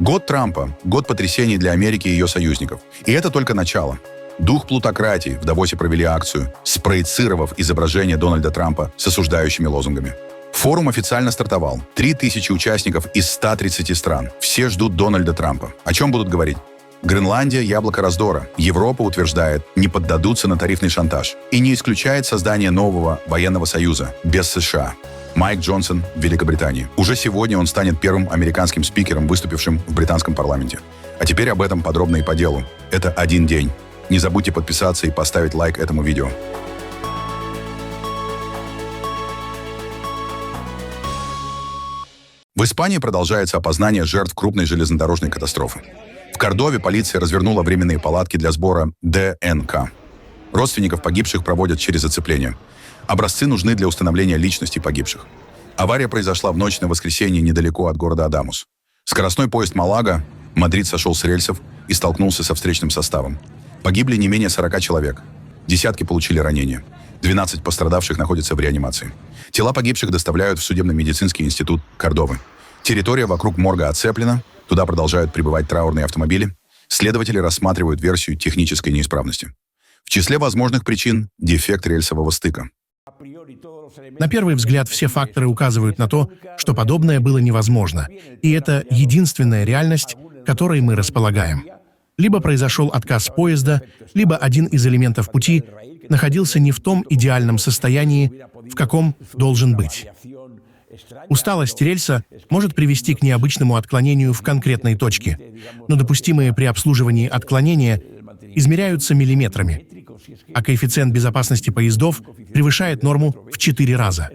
Год Трампа – год потрясений для Америки и ее союзников. И это только начало. Дух плутократии в Давосе провели акцию, спроецировав изображение Дональда Трампа с осуждающими лозунгами. Форум официально стартовал. 3000 участников из 130 стран. Все ждут Дональда Трампа. О чем будут говорить? Гренландия – яблоко раздора. Европа утверждает, не поддадутся на тарифный шантаж. И не исключает создание нового военного союза без США. Майк Джонсон в Великобритании. Уже сегодня он станет первым американским спикером, выступившим в британском парламенте. А теперь об этом подробно и по делу. Это один день. Не забудьте подписаться и поставить лайк этому видео. В Испании продолжается опознание жертв крупной железнодорожной катастрофы. В Кордове полиция развернула временные палатки для сбора ДНК. Родственников погибших проводят через оцепление. Образцы нужны для установления личности погибших. Авария произошла в ночь на воскресенье недалеко от города Адамус. Скоростной поезд Малага, Мадрид, сошел с рельсов и столкнулся со встречным составом. Погибли не менее 40 человек. Десятки получили ранения. 12 пострадавших находятся в реанимации. Тела погибших доставляют в судебно-медицинский институт Кордовы. Территория вокруг морга оцеплена, туда продолжают прибывать траурные автомобили. Следователи рассматривают версию технической неисправности. В числе возможных причин – дефект рельсового стыка. На первый взгляд, все факторы указывают на то, что подобное было невозможно, и это единственная реальность, которой мы располагаем. Либо произошел отказ поезда, либо один из элементов пути находился не в том идеальном состоянии, в каком должен быть. Усталость рельса может привести к необычному отклонению в конкретной точке, но допустимые при обслуживании отклонения измеряются миллиметрами, а коэффициент безопасности поездов превышает норму в 4 раза.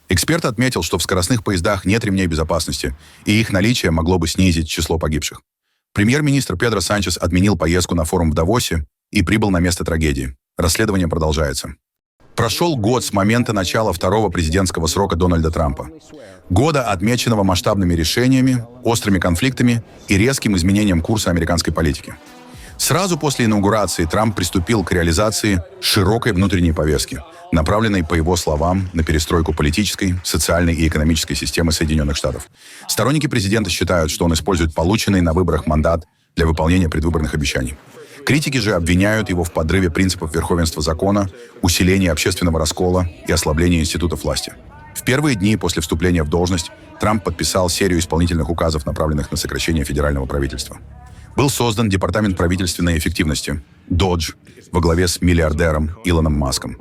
Эксперт отметил, что в скоростных поездах нет ремней безопасности, и их наличие могло бы снизить число погибших. Премьер-министр Педро Санчес отменил поездку на форум в Давосе и прибыл на место трагедии. Расследование продолжается. Прошел год с момента начала второго президентского срока Дональда Трампа. Года, отмеченного масштабными решениями, острыми конфликтами и резким изменением курса американской политики. Сразу после инаугурации Трамп приступил к реализации широкой внутренней повестки, направленной, по его словам, на перестройку политической, социальной и экономической системы Соединенных Штатов. Сторонники президента считают, что он использует полученный на выборах мандат для выполнения предвыборных обещаний. Критики же обвиняют его в подрыве принципов верховенства закона, усилении общественного раскола и ослаблении институтов власти. В первые дни после вступления в должность Трамп подписал серию исполнительных указов, направленных на сокращение федерального правительства. Был создан Департамент правительственной эффективности, DOGE, во главе с миллиардером Илоном Маском.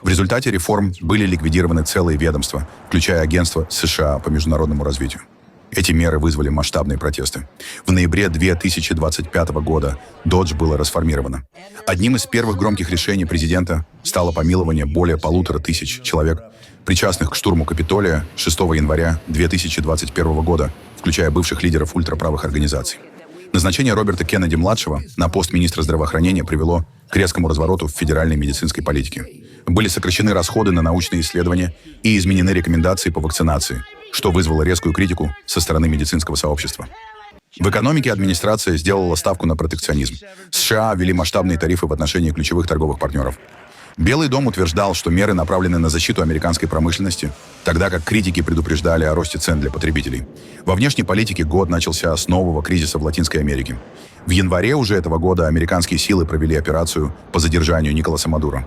В результате реформ были ликвидированы целые ведомства, включая Агентство США по международному развитию. Эти меры вызвали масштабные протесты. В ноябре 2025 года DOGE было расформировано. Одним из первых громких решений президента стало помилование более 1500 человек, причастных к штурму Капитолия 6 января 2021 года, включая бывших лидеров ультраправых организаций. Назначение Роберта Кеннеди-младшего на пост министра здравоохранения привело к резкому развороту в федеральной медицинской политике. Были сокращены расходы на научные исследования и изменены рекомендации по вакцинации, что вызвало резкую критику со стороны медицинского сообщества. В экономике администрация сделала ставку на протекционизм. США ввели масштабные тарифы в отношении ключевых торговых партнеров. Белый дом утверждал, что меры направлены на защиту американской промышленности, тогда как критики предупреждали о росте цен для потребителей. Во внешней политике год начался с нового кризиса в Латинской Америке. В январе уже этого года американские силы провели операцию по задержанию Николаса Мадуро.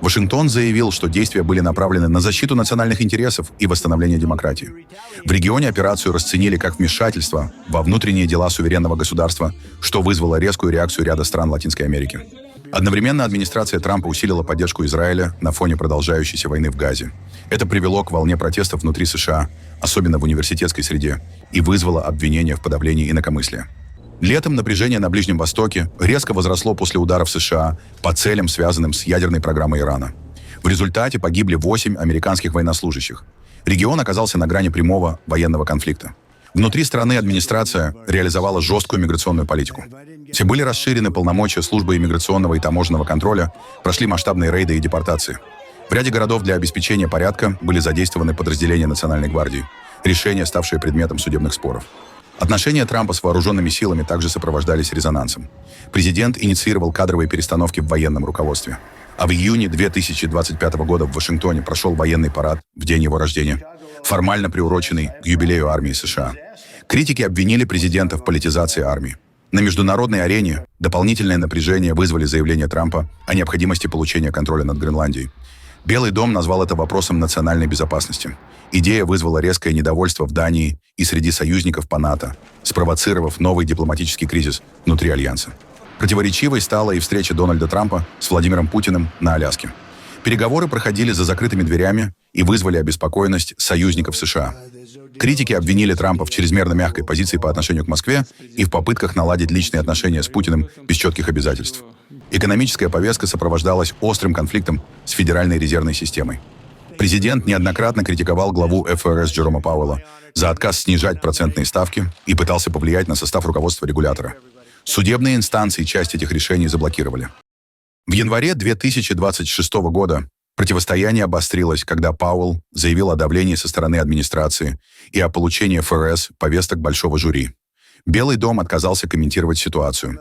Вашингтон заявил, что действия были направлены на защиту национальных интересов и восстановление демократии. В регионе операцию расценили как вмешательство во внутренние дела суверенного государства, что вызвало резкую реакцию ряда стран Латинской Америки. Одновременно администрация Трампа усилила поддержку Израиля на фоне продолжающейся войны в Газе. Это привело к волне протестов внутри США, особенно в университетской среде, и вызвало обвинения в подавлении инакомыслия. Летом напряжение на Ближнем Востоке резко возросло после ударов США по целям, связанным с ядерной программой Ирана. В результате погибли 8 американских военнослужащих. Регион оказался на грани прямого военного конфликта. Внутри страны администрация реализовала жесткую миграционную политику. Все были расширены полномочия службы иммиграционного и таможенного контроля, прошли масштабные рейды и депортации. В ряде городов для обеспечения порядка были задействованы подразделения Национальной гвардии, решения, ставшие предметом судебных споров. Отношения Трампа с вооруженными силами также сопровождались резонансом. Президент инициировал кадровые перестановки в военном руководстве. А в июне 2025 года в Вашингтоне прошел военный парад в день его рождения, формально приуроченный к юбилею армии США. Критики обвинили президента в политизации армии. На международной арене дополнительное напряжение вызвали заявления Трампа о необходимости получения контроля над Гренландией. Белый дом назвал это вопросом национальной безопасности. Идея вызвала резкое недовольство в Дании и среди союзников по НАТО, спровоцировав новый дипломатический кризис внутри Альянса. Противоречивой стала и встреча Дональда Трампа с Владимиром Путиным на Аляске. Переговоры проходили за закрытыми дверями и вызвали обеспокоенность союзников США. Критики обвинили Трампа в чрезмерно мягкой позиции по отношению к Москве и в попытках наладить личные отношения с Путиным без четких обязательств. Экономическая повестка сопровождалась острым конфликтом с Федеральной резервной системой. Президент неоднократно критиковал главу ФРС Джерома Пауэлла за отказ снижать процентные ставки и пытался повлиять на состав руководства регулятора. Судебные инстанции часть этих решений заблокировали. В январе 2026 года противостояние обострилось, когда Пауэлл заявил о давлении со стороны администрации и о получении ФРС повесток большого жюри. Белый дом отказался комментировать ситуацию.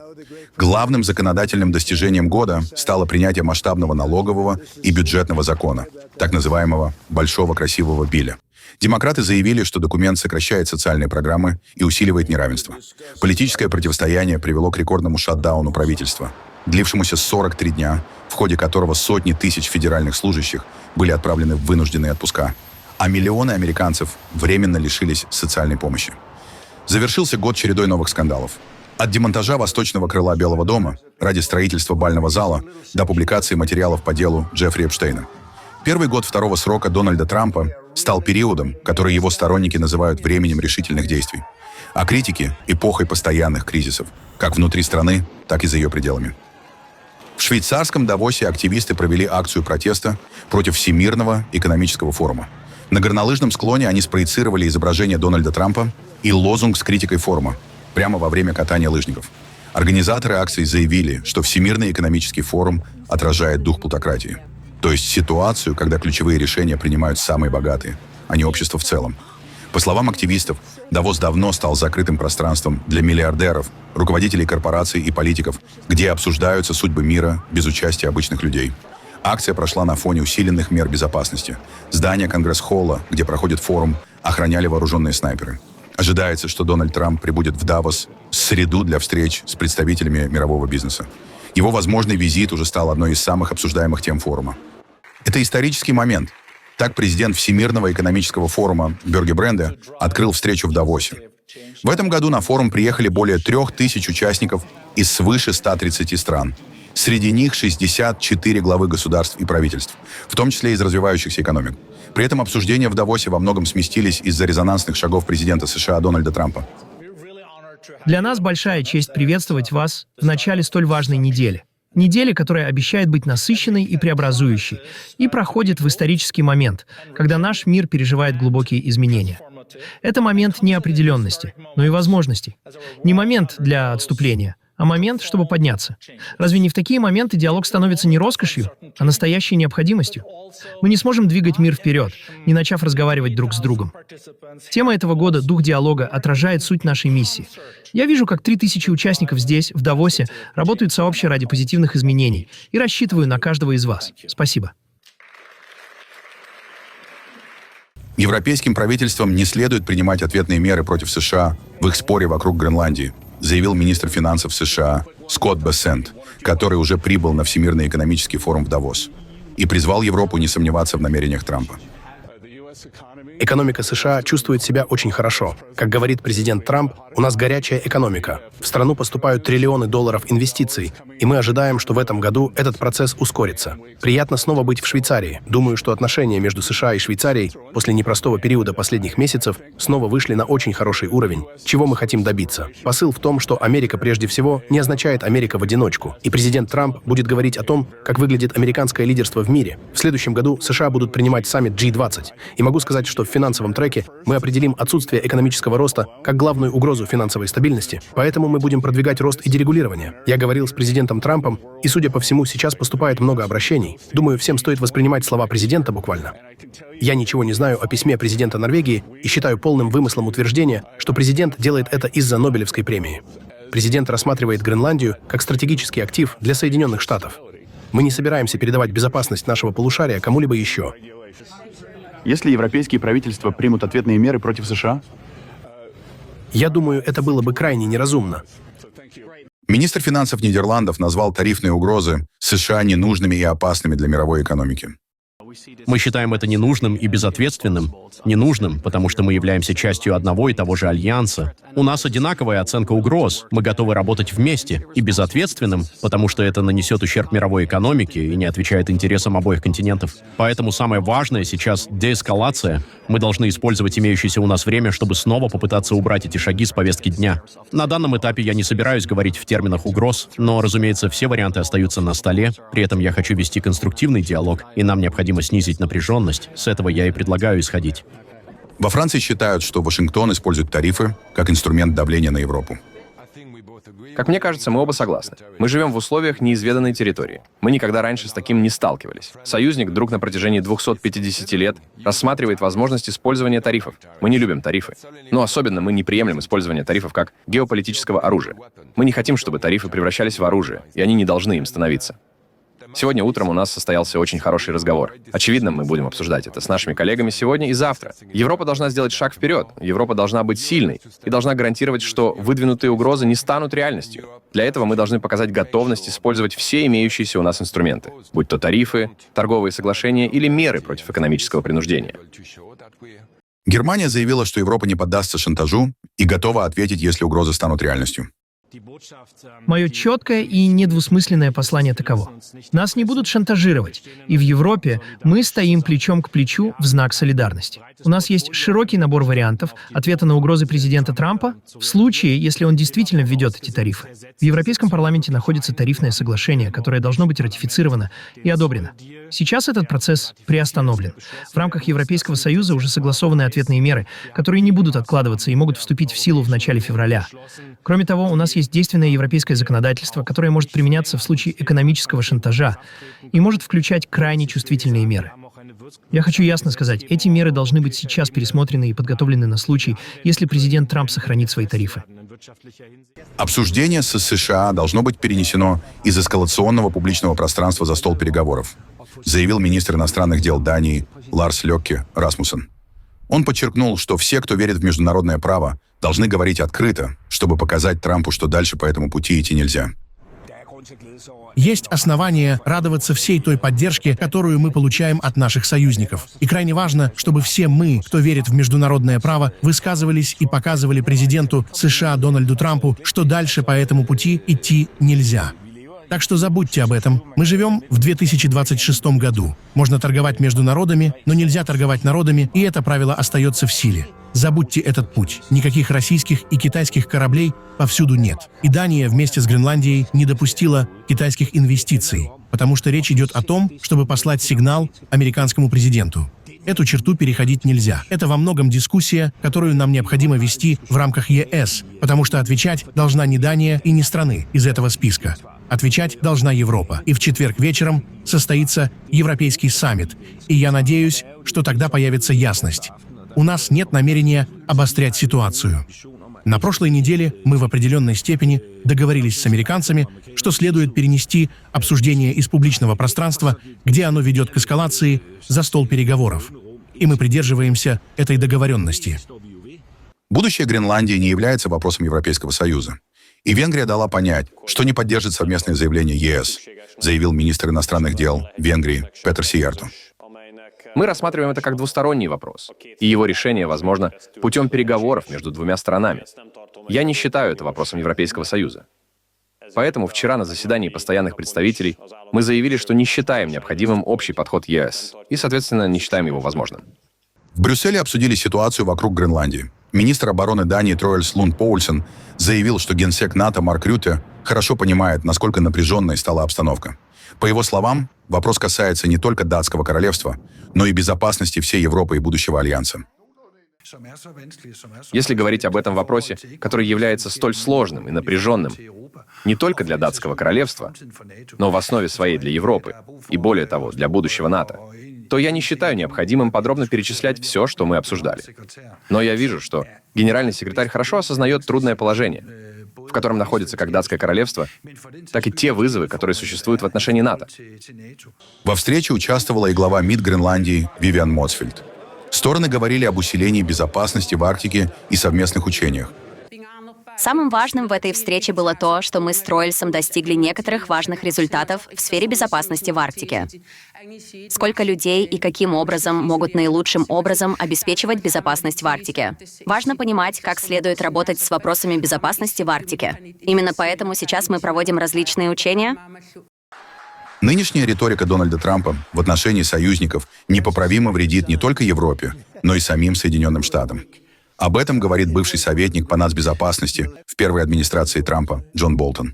Главным законодательным достижением года стало принятие масштабного налогового и бюджетного закона, так называемого «большого красивого Билля». Демократы заявили, что документ сокращает социальные программы и усиливает неравенство. Политическое противостояние привело к рекордному шатдауну правительства, длившемуся 43 дня, в ходе которого сотни тысяч федеральных служащих были отправлены в вынужденные отпуска, а миллионы американцев временно лишились социальной помощи. Завершился год чередой новых скандалов. От демонтажа восточного крыла Белого дома ради строительства бального зала до публикации материалов по делу Джеффри Эпштейна. Первый год второго срока Дональда Трампа стал периодом, который его сторонники называют временем решительных действий, а критики — эпохой постоянных кризисов, как внутри страны, так и за ее пределами. В швейцарском Давосе активисты провели акцию протеста против Всемирного экономического форума. На горнолыжном склоне они спроецировали изображение Дональда Трампа и лозунг с критикой форума прямо во время катания лыжников. Организаторы акции заявили, что Всемирный экономический форум отражает дух плутократии, то есть ситуацию, когда ключевые решения принимают самые богатые, а не общество в целом. По словам активистов, Давос давно стал закрытым пространством для миллиардеров, руководителей корпораций и политиков, где обсуждаются судьбы мира без участия обычных людей. Акция прошла на фоне усиленных мер безопасности. Здание Конгресс-холла, где проходит форум, охраняли вооруженные снайперы. Ожидается, что Дональд Трамп прибудет в Давос в среду для встреч с представителями мирового бизнеса. Его возможный визит уже стал одной из самых обсуждаемых тем форума. Это исторический момент. Так президент Всемирного экономического форума Бёрге Бренде открыл встречу в Давосе. В этом году на форум приехали более 3000 участников из свыше 130 стран. Среди них 64 главы государств и правительств, в том числе из развивающихся экономик. При этом обсуждения в Давосе во многом сместились из-за резонансных шагов президента США Дональда Трампа. Для нас большая честь приветствовать вас в начале столь важной недели. Недели, которая обещает быть насыщенной и преобразующей, и проходит в исторический момент, когда наш мир переживает глубокие изменения. Это момент неопределенности, но и возможностей. Не момент для отступления, а момент, чтобы подняться. Разве не в такие моменты диалог становится не роскошью, а настоящей необходимостью? Мы не сможем двигать мир вперед, не начав разговаривать друг с другом. Тема этого года «Дух диалога» отражает суть нашей миссии. Я вижу, как 3000 участников здесь, в Давосе, работают сообща ради позитивных изменений, и рассчитываю на каждого из вас. Спасибо. Европейским правительствам не следует принимать ответные меры против США в их споре вокруг Гренландии, заявил министр финансов США Скотт Бессент, который уже прибыл на Всемирный экономический форум в Давос, и призвал Европу не сомневаться в намерениях Трампа. Экономика США чувствует себя очень хорошо. Как говорит президент Трамп, у нас горячая экономика. В страну поступают триллионы долларов инвестиций, и мы ожидаем, что в этом году этот процесс ускорится. Приятно снова быть в Швейцарии. Думаю, что отношения между США и Швейцарией после непростого периода последних месяцев снова вышли на очень хороший уровень. Чего мы хотим добиться? Посыл в том, что Америка прежде всего не означает Америка в одиночку. И президент Трамп будет говорить о том, как выглядит американское лидерство в мире. В следующем году США будут принимать саммит G20. И могу сказать, что в финансовом треке мы определим отсутствие экономического роста как главную угрозу финансовой стабильности, поэтому мы будем продвигать рост и дерегулирование. Я говорил с президентом Трампом, и, судя по всему, сейчас поступает много обращений. Думаю, всем стоит воспринимать слова президента буквально. Я ничего не знаю о письме президента Норвегии и считаю полным вымыслом утверждение, что президент делает это из-за Нобелевской премии. Президент рассматривает Гренландию как стратегический актив для Соединенных Штатов. Мы не собираемся передавать безопасность нашего полушария кому-либо еще. Если европейские правительства примут ответные меры против США? Я думаю, это было бы крайне неразумно. Министр финансов Нидерландов назвал тарифные угрозы США ненужными и опасными для мировой экономики. Мы считаем это ненужным и безответственным. Ненужным, потому что мы являемся частью одного и того же альянса. У нас одинаковая оценка угроз, мы готовы работать вместе. И безответственным, потому что это нанесет ущерб мировой экономике и не отвечает интересам обоих континентов. Поэтому самое важное сейчас — деэскалация. Мы должны использовать имеющееся у нас время, чтобы снова попытаться убрать эти шаги с повестки дня. На данном этапе я не собираюсь говорить в терминах угроз, но, разумеется, все варианты остаются на столе. При этом я хочу вести конструктивный диалог, и нам необходимо снизить напряженность. С этого я и предлагаю исходить. Во Франции считают, что Вашингтон использует тарифы как инструмент давления на Европу. Как мне кажется, мы оба согласны. Мы живем в условиях неизведанной территории. Мы никогда раньше с таким не сталкивались. Союзник, друг на протяжении 250 лет, рассматривает возможность использования тарифов. Мы не любим тарифы. Но особенно мы не приемлем использование тарифов как геополитического оружия. Мы не хотим, чтобы тарифы превращались в оружие, и они не должны им становиться. Сегодня утром у нас состоялся очень хороший разговор. Очевидно, мы будем обсуждать это с нашими коллегами сегодня и завтра. Европа должна сделать шаг вперед. Европа должна быть сильной и должна гарантировать, что выдвинутые угрозы не станут реальностью. Для этого мы должны показать готовность использовать все имеющиеся у нас инструменты, будь то тарифы, торговые соглашения или меры против экономического принуждения. Германия заявила, что Европа не поддастся шантажу и готова ответить, если угрозы станут реальностью. Мое четкое и недвусмысленное послание таково. Нас не будут шантажировать, и в Европе мы стоим плечом к плечу в знак солидарности. У нас есть широкий набор вариантов ответа на угрозы президента Трампа в случае, если он действительно введет эти тарифы. В Европейском парламенте находится тарифное соглашение, которое должно быть ратифицировано и одобрено. Сейчас этот процесс приостановлен. В рамках Европейского Союза уже согласованы ответные меры, которые не будут откладываться и могут вступить в силу в начале февраля. Кроме того, у нас есть действенное европейское законодательство, которое может применяться в случае экономического шантажа и может включать крайне чувствительные меры. Я хочу ясно сказать, эти меры должны быть сейчас пересмотрены и подготовлены на случай, если президент Трамп сохранит свои тарифы. Обсуждение с США должно быть перенесено из эскалационного публичного пространства за стол переговоров, заявил министр иностранных дел Дании Ларс Лёкке Расмуссен. Он подчеркнул, что все, кто верит в международное право, должны говорить открыто, чтобы показать Трампу, что дальше по этому пути идти нельзя. Есть основания радоваться всей той поддержке, которую мы получаем от наших союзников. И крайне важно, чтобы все мы, кто верит в международное право, высказывались и показывали президенту США Дональду Трампу, что дальше по этому пути идти нельзя. Так что забудьте об этом. Мы живем в 2026 году. Можно торговать между народами, но нельзя торговать народами, и это правило остается в силе. Забудьте этот путь. Никаких российских и китайских кораблей повсюду нет. И Дания вместе с Гренландией не допустила китайских инвестиций, потому что речь идет о том, чтобы послать сигнал американскому президенту. Эту черту переходить нельзя. Это во многом дискуссия, которую нам необходимо вести в рамках ЕС, потому что отвечать должна не Дания и не страны из этого списка. Отвечать должна Европа. И в четверг вечером состоится Европейский саммит. И я надеюсь, что тогда появится ясность. У нас нет намерения обострять ситуацию. На прошлой неделе мы в определенной степени договорились с американцами, что следует перенести обсуждение из публичного пространства, где оно ведет к эскалации, за стол переговоров. И мы придерживаемся этой договоренности. Будущее Гренландии не является вопросом Европейского Союза. И Венгрия дала понять, что не поддержит совместное заявление ЕС, заявил министр иностранных дел Венгрии Петер Сиярто. Мы рассматриваем это как двусторонний вопрос, и его решение возможно путем переговоров между двумя странами. Я не считаю это вопросом Европейского Союза. Поэтому вчера на заседании постоянных представителей мы заявили, что не считаем необходимым общий подход ЕС и, соответственно, не считаем его возможным. В Брюсселе обсудили ситуацию вокруг Гренландии. Министр обороны Дании Троэльс Лунд Поульсен заявил, что генсек НАТО Марк Рютте хорошо понимает, насколько напряженной стала обстановка. По его словам, вопрос касается не только датского королевства, но и безопасности всей Европы и будущего альянса. Если говорить об этом вопросе, который является столь сложным и напряженным не только для датского королевства, но в основе своей для Европы и, более того, для будущего НАТО, то я не считаю необходимым подробно перечислять все, что мы обсуждали. Но я вижу, что генеральный секретарь хорошо осознает трудное положение, в котором находится как датское королевство, так и те вызовы, которые существуют в отношении НАТО. Во встрече участвовала и глава МИД Гренландии Вивиан Моцфельд. Стороны говорили об усилении безопасности в Арктике и совместных учениях, Самым важным в этой встрече было то, что мы с Троильсом достигли некоторых важных результатов в сфере безопасности в Арктике. Сколько людей и каким образом могут наилучшим образом обеспечивать безопасность в Арктике. Важно понимать, как следует работать с вопросами безопасности в Арктике. Именно поэтому сейчас мы проводим различные учения. Нынешняя риторика Дональда Трампа в отношении союзников непоправимо вредит не только Европе, но и самим Соединенным Штатам. Об этом говорит бывший советник по нацбезопасности в первой администрации Трампа Джон Болтон.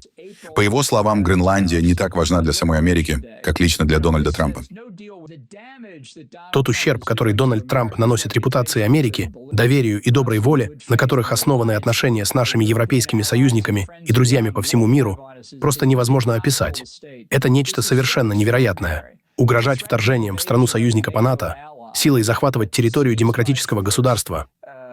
По его словам, Гренландия не так важна для самой Америки, как лично для Дональда Трампа. Тот ущерб, который Дональд Трамп наносит репутации Америки, доверию и доброй воле, на которых основаны отношения с нашими европейскими союзниками и друзьями по всему миру, просто невозможно описать. Это нечто совершенно невероятное. Угрожать вторжением в страну союзника по НАТО, силой захватывать территорию демократического государства.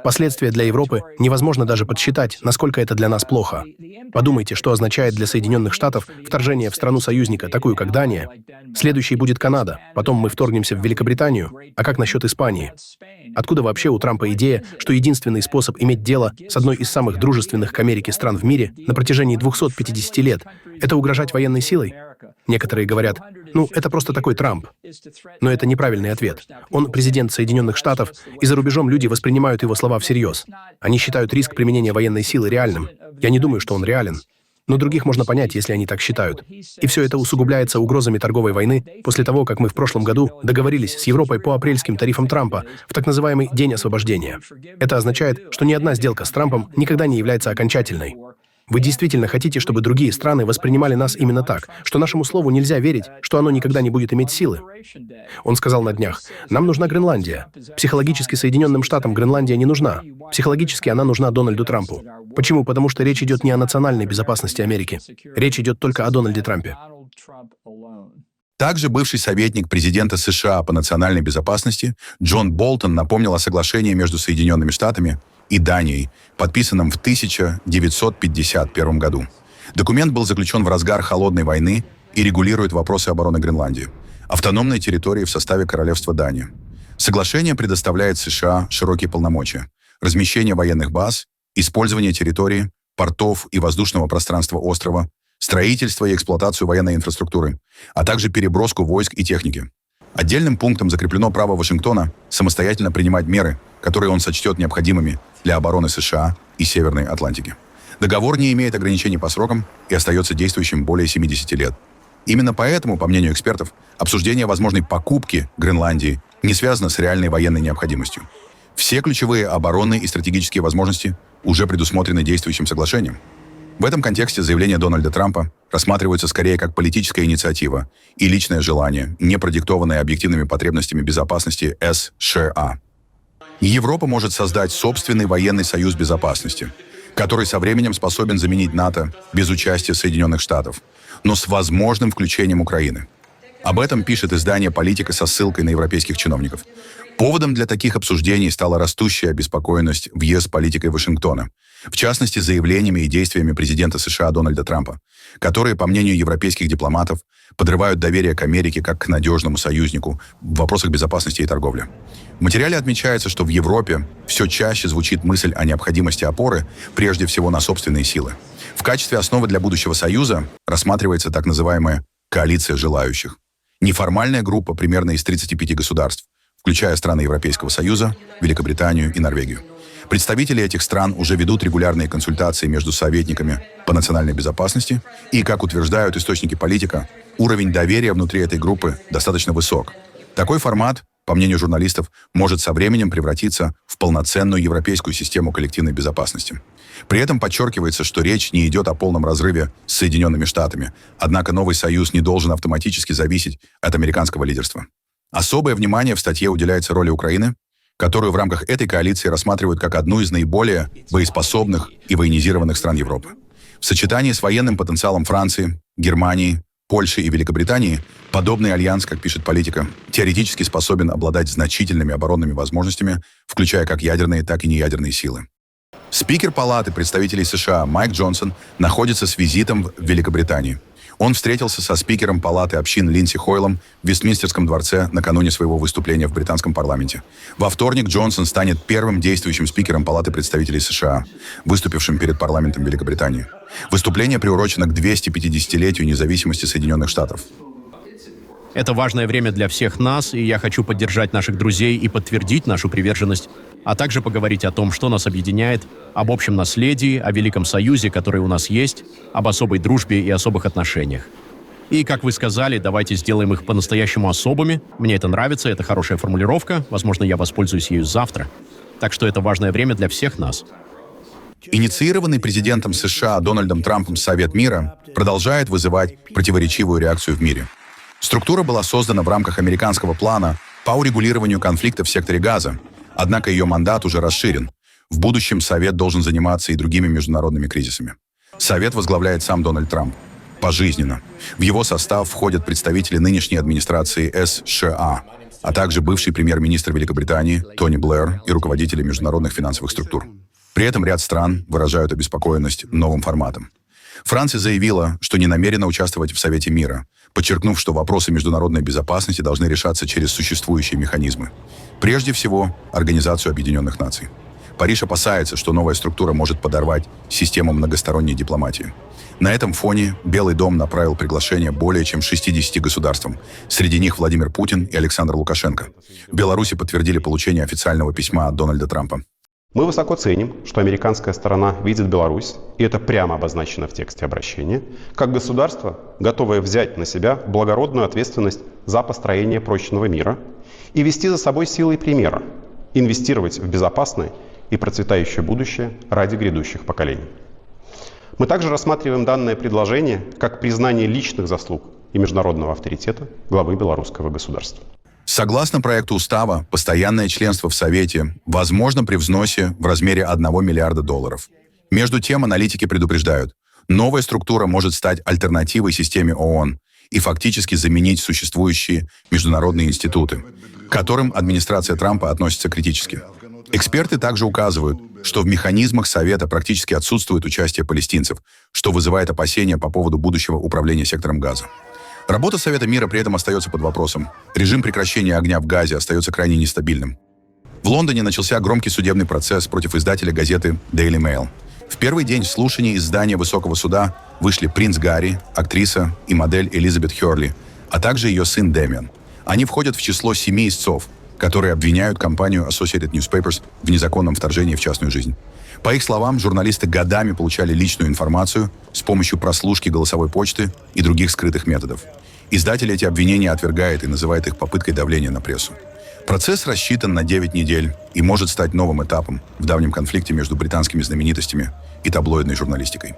Последствия для Европы невозможно даже подсчитать, насколько это для нас плохо. Подумайте, что означает для Соединенных Штатов вторжение в страну союзника, такую как Дания. Следующей будет Канада, потом мы вторгнемся в Великобританию. А как насчет Испании? Откуда вообще у Трампа идея, что единственный способ иметь дело с одной из самых дружественных к Америке стран в мире на протяжении 250 лет — это угрожать военной силой? Некоторые говорят, это просто такой Трамп. Но это неправильный ответ. Он президент Соединенных Штатов, и за рубежом люди воспринимают его слова всерьез. Они считают риск применения военной силы реальным. Я не думаю, что он реален. Но других можно понять, если они так считают. И все это усугубляется угрозами торговой войны после того, как мы в прошлом году договорились с Европой по апрельским тарифам Трампа в так называемый День освобождения. Это означает, что ни одна сделка с Трампом никогда не является окончательной. Вы действительно хотите, чтобы другие страны воспринимали нас именно так, что нашему слову нельзя верить, что оно никогда не будет иметь силы? Он сказал на днях, нам нужна Гренландия. Психологически Соединенным Штатам Гренландия не нужна. Психологически она нужна Дональду Трампу. Почему? Потому что речь идет не о национальной безопасности Америки. Речь идет только о Дональде Трампе. Также бывший советник президента США по национальной безопасности Джон Болтон напомнил о соглашении между Соединенными Штатами и Данией, подписанном в 1951 году. Документ был заключен в разгар Холодной войны и регулирует вопросы обороны Гренландии, автономной территории в составе Королевства Дания. Соглашение предоставляет США широкие полномочия: размещение военных баз, использование территории, портов и воздушного пространства острова, строительство и эксплуатацию военной инфраструктуры, а также переброску войск и техники. Отдельным пунктом закреплено право Вашингтона самостоятельно принимать меры, которые он сочтет необходимыми для обороны США и Северной Атлантики. Договор не имеет ограничений по срокам и остается действующим более 70 лет. Именно поэтому, по мнению экспертов, обсуждение возможной покупки Гренландии не связано с реальной военной необходимостью. Все ключевые оборонные и стратегические возможности уже предусмотрены действующим соглашением. В этом контексте заявления Дональда Трампа рассматриваются скорее как политическая инициатива и личное желание, не продиктованное объективными потребностями безопасности США. Европа может создать собственный военный союз безопасности, который со временем способен заменить НАТО без участия Соединенных Штатов, но с возможным включением Украины. Об этом пишет издание «Политика» со ссылкой на европейских чиновников. Поводом для таких обсуждений стала растущая обеспокоенность в ЕС политикой Вашингтона, в частности, заявлениями и действиями президента США Дональда Трампа, которые, по мнению европейских дипломатов, подрывают доверие к Америке как к надежному союзнику в вопросах безопасности и торговли. В материале отмечается, что в Европе все чаще звучит мысль о необходимости опоры прежде всего на собственные силы. В качестве основы для будущего союза рассматривается так называемая «коалиция желающих». Неформальная группа примерно из 35 государств, включая страны Европейского Союза, Великобританию и Норвегию. Представители этих стран уже ведут регулярные консультации между советниками по национальной безопасности, и, как утверждают источники политика, уровень доверия внутри этой группы достаточно высок. Такой формат, по мнению журналистов, может со временем превратиться в полноценную европейскую систему коллективной безопасности. При этом подчеркивается, что речь не идет о полном разрыве с Соединенными Штатами, однако новый союз не должен автоматически зависеть от американского лидерства. Особое внимание в статье уделяется роли Украины, которую в рамках этой коалиции рассматривают как одну из наиболее боеспособных и военизированных стран Европы. В сочетании с военным потенциалом Франции, Германии, Польши и Великобритании подобный альянс, как пишет политика, теоретически способен обладать значительными оборонными возможностями, включая как ядерные, так и неядерные силы. Спикер Палаты представителей США Майк Джонсон находится с визитом в Великобритании. Он встретился со спикером Палаты общин Линдси Хойлом в Вестминстерском дворце накануне своего выступления в британском парламенте. Во вторник Джонсон станет первым действующим спикером Палаты представителей США, выступившим перед парламентом Великобритании. Выступление приурочено к 250-летию независимости Соединенных Штатов. Это важное время для всех нас, и я хочу поддержать наших друзей и подтвердить нашу приверженность, а также поговорить о том, что нас объединяет, об общем наследии, о Великом Союзе, который у нас есть, об особой дружбе и особых отношениях. И, как вы сказали, давайте сделаем их по-настоящему особыми. Мне это нравится, это хорошая формулировка. Возможно, я воспользуюсь ею завтра. Так что это важное время для всех нас. Инициированный президентом США Дональдом Трампом Совет мира продолжает вызывать противоречивую реакцию в мире. Структура была создана в рамках американского плана по урегулированию конфликта в секторе Газа, однако ее мандат уже расширен. В будущем Совет должен заниматься и другими международными кризисами. Совет возглавляет сам Дональд Трамп. Пожизненно. В его состав входят представители нынешней администрации США, а также бывший премьер-министр Великобритании Тони Блэр и руководители международных финансовых структур. При этом ряд стран выражают обеспокоенность новым форматом. Франция заявила, что не намерена участвовать в Совете мира, подчеркнув, что вопросы международной безопасности должны решаться через существующие механизмы. Прежде всего, Организацию Объединенных Наций. Париж опасается, что новая структура может подорвать систему многосторонней дипломатии. На этом фоне Белый дом направил приглашение более чем 60 государствам. Среди них Владимир Путин и Александр Лукашенко. В Беларуси подтвердили получение официального письма от Дональда Трампа. Мы высоко ценим, что американская сторона видит Беларусь, и это прямо обозначено в тексте обращения, как государство, готовое взять на себя благородную ответственность за построение прочного мира и вести за собой силой примера, инвестировать в безопасное и процветающее будущее ради грядущих поколений. Мы также рассматриваем данное предложение как признание личных заслуг и международного авторитета главы белорусского государства. Согласно проекту устава, постоянное членство в Совете возможно при взносе в размере $1 миллиарда. Между тем, аналитики предупреждают, новая структура может стать альтернативой системе ООН и фактически заменить существующие международные институты, к которым администрация Трампа относится критически. Эксперты также указывают, что в механизмах Совета практически отсутствует участие палестинцев, что вызывает опасения по поводу будущего управления сектором Газа. Работа Совета мира при этом остается под вопросом. Режим прекращения огня в Газе остается крайне нестабильным. В Лондоне начался громкий судебный процесс против издателя газеты Daily Mail. В первый день слушаний из здания Высокого суда вышли принц Гарри, актриса и модель Элизабет Хёрли, а также ее сын Дэмиан. Они входят в число 7 истцов, которые обвиняют компанию Associated Newspapers в незаконном вторжении в частную жизнь. По их словам, журналисты годами получали личную информацию с помощью прослушки голосовой почты и других скрытых методов. Издатель эти обвинения отвергает и называет их попыткой давления на прессу. Процесс рассчитан на 9 недель и может стать новым этапом в давнем конфликте между британскими знаменитостями и таблоидной журналистикой.